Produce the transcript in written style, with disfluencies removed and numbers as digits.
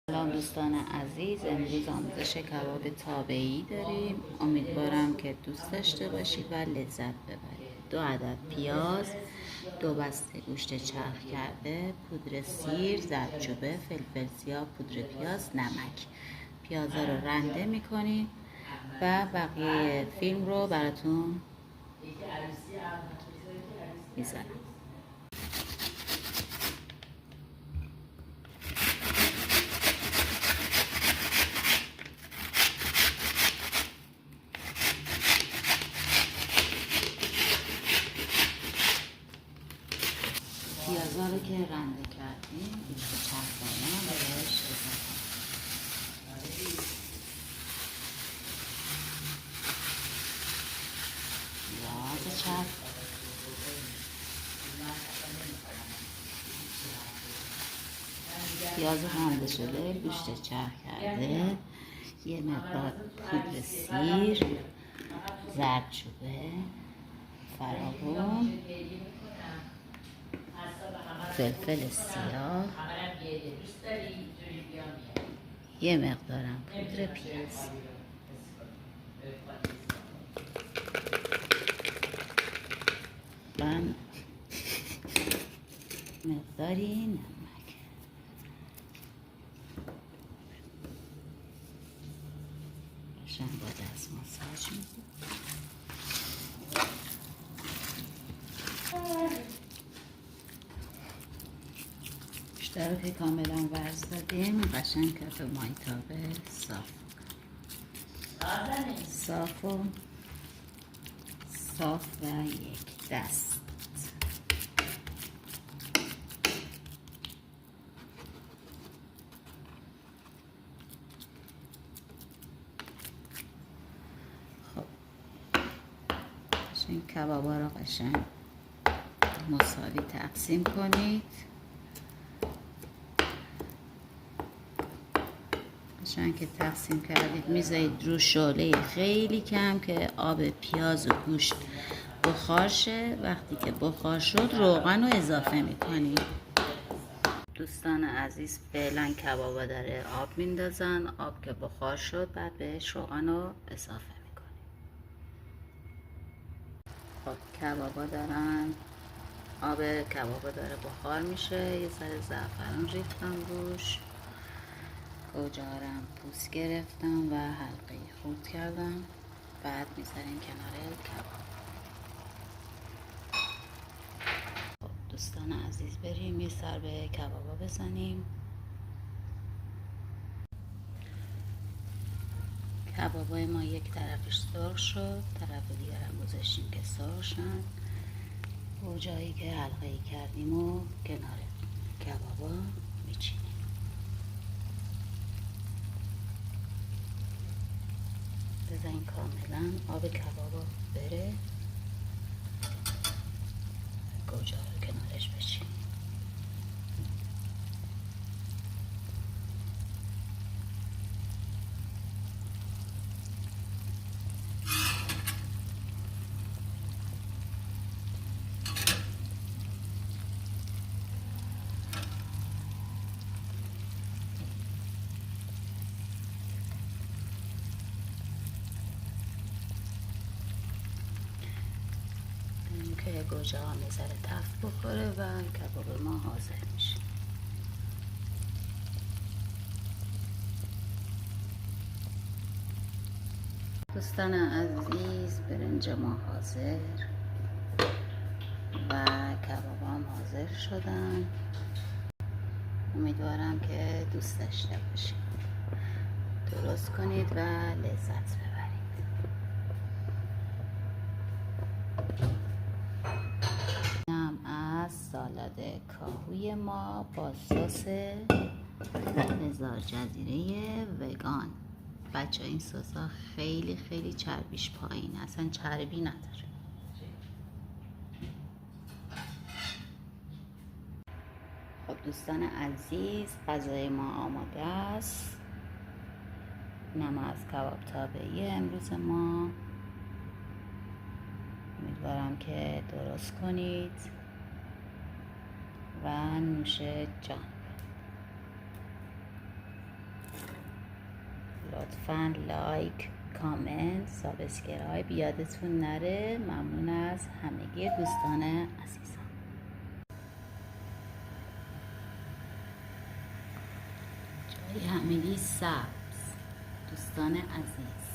سلام دوستان عزیز، امروز آموزش کباب تابعی داریم. امیدوارم که دوست داشته باشید و لذت ببرید. 2 عدد پیاز، 2 بسته گوشت چرخ کرده، پودر سیر، زردچوبه، فلفل سیاه، پودر پیاز، نمک. پیازا رو رنده میکنید و بقیه فیلم رو براتون میزنم. پیازا رو که رنده کردیم گوشت چرخ کردن بهش اضافه پیاز چرخ، پیاز رنده شده، گوشت چرخ کرده، یه مقدار پودر سیر، زردچوبه، فراغون، فلفل سیاه، یه مقدارم پودر پیاز و مقداری نمک. قشنگ با دست ماساژ می‌کنم. بیشتر رو که کاملا ورز دادیم، قشنگ کف مایتابه صاف و یک دست. خب این کبابا رو قشنگ مساوی تقسیم کنید. قشنگ که تقسیم کردید میذارید رو شعله خیلی کم که آب پیاز و گوشت بخار شه. وقتی که بخار شد روغن رو اضافه میکنید. دوستان عزیز فعلا کبابا داره آب میندازن. آب که بخار شد بعد بهش روغن رو اضافه میکنید. خب کبابا دارن، آب کبابا داره بخار میشه. یه ذره زعفران ریختم روش، گوجارم پوست گرفتم و حلقه خورد کردم. بعد میذاریم کنار کباب. خب دوستان عزیز بریم یه سر به کبابا بزنیم. کبابای ما یک طرفش سرخ شد، طرف دیگر هم گذاشتیم که سرخ شن. گوجایی که حلقه کردیم و کنار کبابا میچینیم. بزنیم کاملا آب کبابا بره، گوجه رو کنارش بچینیم. که گوجه ها میذاره تفت بخوره و کباب ما حاضر میشه. دوستان عزیز برنج ما حاضر و کباب هم حاضر شدن. امیدوارم که دوست داشته باشید. درست کنید و لذت ببرید. از سالاد کاهوی ما با سس هزار جزیره وگان. بچه این سس ها خیلی خیلی چربیش پایین، اصلا چربی نداره. خب دوستان عزیز غذای ما آماده است. اینم از کباب تابعی امروز ما. امیدوارم که درست کنید و نوش جان. لطفا لایک، کامنت، سابسکرایب یادتون نره. ممنون از همگی دوستان عزیزم. جای همگی سبز دوستان عزیز.